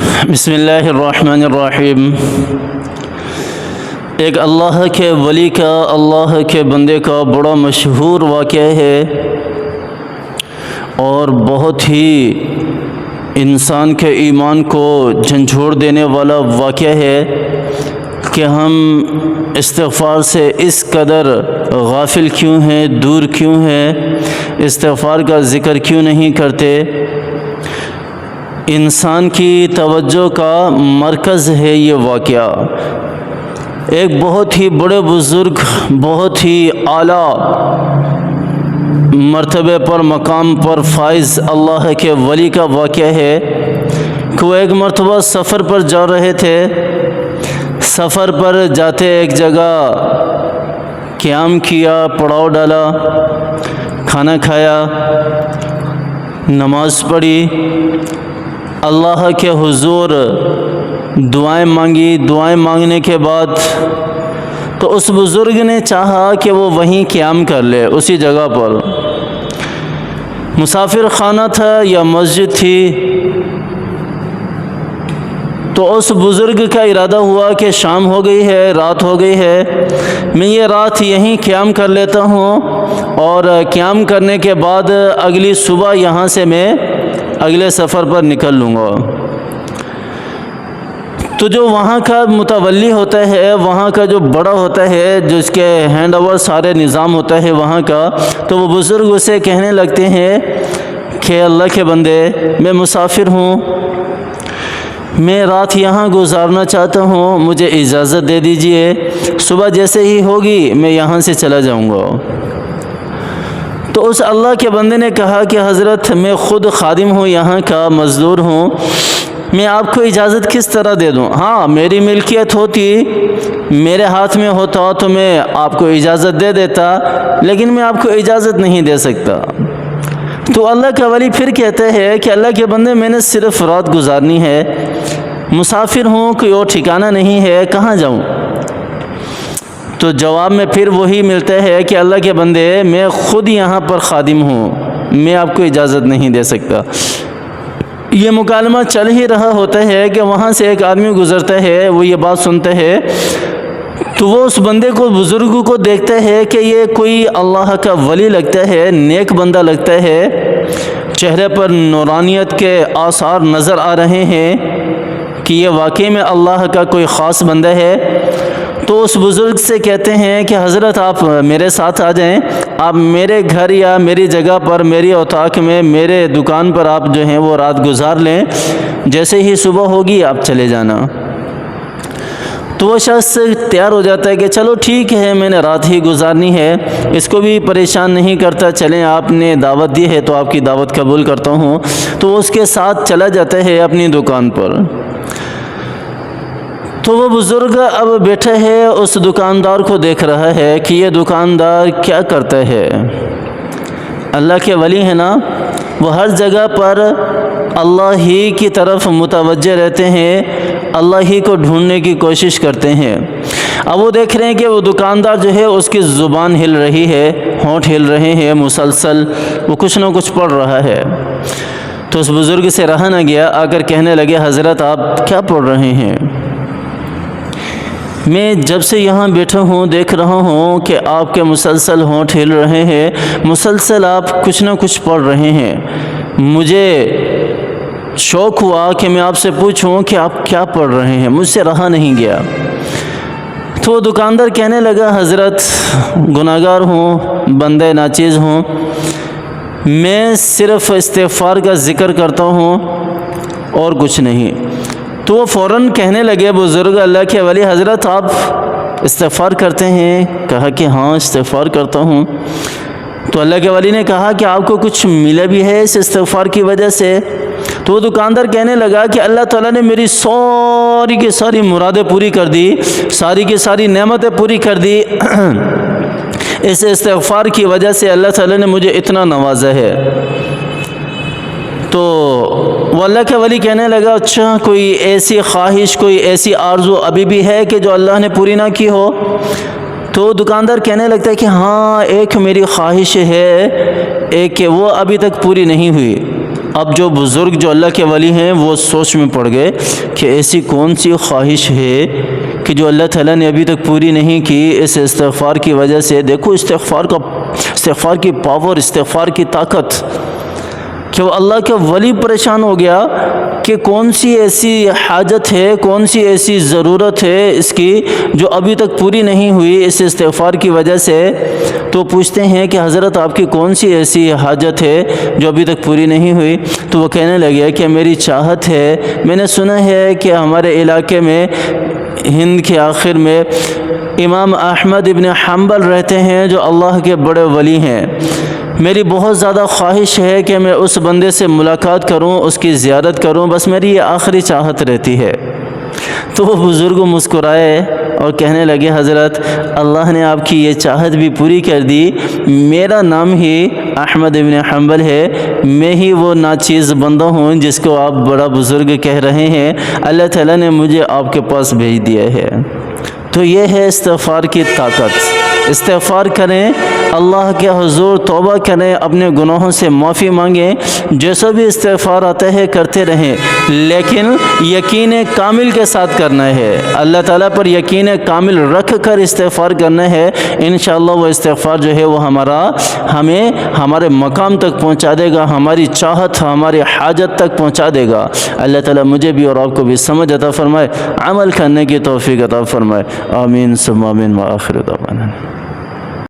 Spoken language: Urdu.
بسم اللہ الرحمن الرحیم۔ ایک اللہ کے ولی کا، اللہ کے بندے کا بڑا مشہور واقعہ ہے اور بہت ہی انسان کے ایمان کو جھنجھوڑ دینے والا واقعہ ہے کہ ہم استغفار سے اس قدر غافل کیوں ہیں، دور کیوں ہیں، استغفار کا ذکر کیوں نہیں کرتے۔ انسان کی توجہ کا مرکز ہے یہ واقعہ۔ ایک بہت ہی بڑے بزرگ، بہت ہی اعلیٰ مرتبے پر، مقام پر فائز اللہ کے ولی کا واقعہ ہے کہ وہ ایک مرتبہ سفر پر جا رہے تھے۔ سفر پر جاتے ایک جگہ قیام کیا، پڑاؤ ڈالا، کھانا کھایا، نماز پڑھی، اللہ کے حضور دعائیں مانگی۔ دعائیں مانگنے کے بعد تو اس بزرگ نے چاہا کہ وہ وہیں قیام کر لے، اسی جگہ پر۔ مسافر خانہ تھا یا مسجد تھی، تو اس بزرگ کا ارادہ ہوا کہ شام ہو گئی ہے، رات ہو گئی ہے، میں یہ رات یہیں قیام کر لیتا ہوں اور قیام کرنے کے بعد اگلی صبح یہاں سے میں اگلے سفر پر نکل لوں گا۔ تو جو وہاں کا متولی ہوتا ہے، وہاں کا جو بڑا ہوتا ہے، جس کے ہینڈ اوور سارے نظام ہوتا ہے وہاں کا، تو وہ بزرگ اسے کہنے لگتے ہیں کہ اللہ کے بندے، میں مسافر ہوں، میں رات یہاں گزارنا چاہتا ہوں، مجھے اجازت دے دیجئے، صبح جیسے ہی ہوگی میں یہاں سے چلا جاؤں گا۔ تو اس اللہ کے بندے نے کہا کہ حضرت، میں خود خادم ہوں، یہاں کا مزدور ہوں، میں آپ کو اجازت کس طرح دے دوں؟ ہاں، میری ملکیت ہوتی، میرے ہاتھ میں ہوتا تو میں آپ کو اجازت دے دیتا، لیکن میں آپ کو اجازت نہیں دے سکتا۔ تو اللہ کا ولی پھر کہتے ہیں کہ اللہ کے بندے، میں نے صرف رات گزارنی ہے، مسافر ہوں، کوئی اور ٹھکانہ نہیں ہے، کہاں جاؤں؟ تو جواب میں پھر وہی ملتا ہے کہ اللہ کے بندے، میں خود یہاں پر خادم ہوں، میں آپ کو اجازت نہیں دے سکتا۔ یہ مکالمہ چل ہی رہا ہوتا ہے کہ وہاں سے ایک آدمی گزرتا ہے، وہ یہ بات سنتا ہے، تو وہ اس بندے کو، بزرگ کو دیکھتا ہے کہ یہ کوئی اللہ کا ولی لگتا ہے، نیک بندہ لگتا ہے، چہرے پر نورانیت کے آثار نظر آ رہے ہیں کہ یہ واقعی میں اللہ کا کوئی خاص بندہ ہے۔ تو اس بزرگ سے کہتے ہیں کہ حضرت، آپ میرے ساتھ آ جائیں، آپ میرے گھر یا میری جگہ پر، میری اوطاق میں، میرے دکان پر آپ جو ہیں وہ رات گزار لیں، جیسے ہی صبح ہوگی آپ چلے جانا۔ تو وہ شخص تیار ہو جاتا ہے کہ چلو ٹھیک ہے، میں نے رات ہی گزارنی ہے، اس کو بھی پریشان نہیں کرتا، چلیں آپ نے دعوت دی ہے تو آپ کی دعوت قبول کرتا ہوں۔ تو وہ اس کے ساتھ چلا جاتا ہے اپنی دکان پر۔ تو وہ بزرگ اب بیٹھا ہے، اس دکاندار کو دیکھ رہا ہے کہ یہ دکاندار کیا کرتا ہے۔ اللہ کے ولی ہے نا، وہ ہر جگہ پر اللہ ہی کی طرف متوجہ رہتے ہیں، اللہ ہی کو ڈھونڈنے کی کوشش کرتے ہیں۔ اب وہ دیکھ رہے ہیں کہ وہ دکاندار جو ہے، اس کی زبان ہل رہی ہے، ہونٹ ہل رہے ہیں، مسلسل وہ کچھ نہ کچھ پڑھ رہا ہے۔ تو اس بزرگ سے رہا نہ گیا، آ کر کہنے لگے، حضرت آپ کیا پڑھ رہے ہیں؟ میں جب سے یہاں بیٹھا ہوں دیکھ رہا ہوں کہ آپ کے مسلسل ہونٹ ہل رہے ہیں، مسلسل آپ کچھ نہ کچھ پڑھ رہے ہیں، مجھے شوق ہوا کہ میں آپ سے پوچھوں کہ آپ کیا پڑھ رہے ہیں، مجھ سے رہا نہیں گیا۔ تو وہ دکاندار کہنے لگا، حضرت گناہگار ہوں، بندہ ناچیز ہوں، میں صرف استغفار کا ذکر کرتا ہوں اور کچھ نہیں۔ تو وہ فوراً کہنے لگے بزرگ اللہ کے ولی، حضرت آپ استغفار کرتے ہیں؟ کہا کہ ہاں استغفار کرتا ہوں۔ تو اللہ کے ولی نے کہا کہ آپ کو کچھ ملا بھی ہے اس استغفار کی وجہ سے؟ تو وہ دکاندار کہنے لگا کہ اللہ تعالیٰ نے میری ساری کی ساری مرادیں پوری کر دی، ساری کی ساری نعمتیں پوری کر دی، اس استغفار کی وجہ سے اللہ تعالیٰ نے مجھے اتنا نوازا ہے۔ تو وہ اللہ کے ولی کہنے لگا، اچھا کوئی ایسی خواہش، کوئی ایسی آرزو ابھی بھی ہے کہ جو اللہ نے پوری نہ کی ہو؟ تو دکاندار کہنے لگتا ہے کہ ہاں ایک میری خواہش ہے، ایک کہ وہ ابھی تک پوری نہیں ہوئی۔ اب جو بزرگ جو اللہ کے ولی ہیں وہ سوچ میں پڑ گئے کہ ایسی کون سی خواہش ہے کہ جو اللہ تعالیٰ نے ابھی تک پوری نہیں کی. اس استغفار کی وجہ سے دیکھو استغفار کی پاور، استغفار کی طاقت، کہ وہ اللہ کا ولی پریشان ہو گیا کہ کون سی ایسی حاجت ہے، کون سی ایسی ضرورت ہے اس کی جو ابھی تک پوری نہیں ہوئی اس استغفار کی وجہ سے. تو پوچھتے ہیں کہ حضرت آپ کی کون سی ایسی حاجت ہے جو ابھی تک پوری نہیں ہوئی؟ تو وہ کہنے لگے کہ میری چاہت ہے، میں نے سنا ہے کہ ہمارے علاقے میں ہند کے آخر میں امام احمد ابن حنبل رہتے ہیں جو اللہ کے بڑے ولی ہیں. میری بہت زیادہ خواہش ہے کہ میں اس بندے سے ملاقات کروں، اس کی زیارت کروں، بس میری یہ آخری چاہت رہتی ہے. تو وہ بزرگ مسکرائے اور کہنے لگے حضرت اللہ نے آپ کی یہ چاہت بھی پوری کر دی. میرا نام ہی احمد ابن حنبل ہے، میں ہی وہ ناچیز بندہ ہوں جس کو آپ بڑا بزرگ کہہ رہے ہیں. اللہ تعالیٰ نے مجھے آپ کے پاس بھیج دیا ہے. تو یہ ہے استغفار کی طاقت. استغفار کریں، اللہ کے حضور توبہ کریں، اپنے گناہوں سے معافی مانگیں. جیسا بھی استغفار آتا ہے کرتے رہیں، لیکن یقین کامل کے ساتھ کرنا ہے. اللہ تعالیٰ پر یقین کامل رکھ کر استغفار کرنا ہے. انشاءاللہ وہ استغفار جو ہے وہ ہمیں ہمارے مقام تک پہنچا دے گا، ہماری چاہت ہماری حاجت تک پہنچا دے گا. اللہ تعالیٰ مجھے بھی اور آپ کو بھی سمجھ عطا فرمائے، عمل کرنے کی توفیق عطا فرمائے. آمین ثم آمین وآخر دعوانا.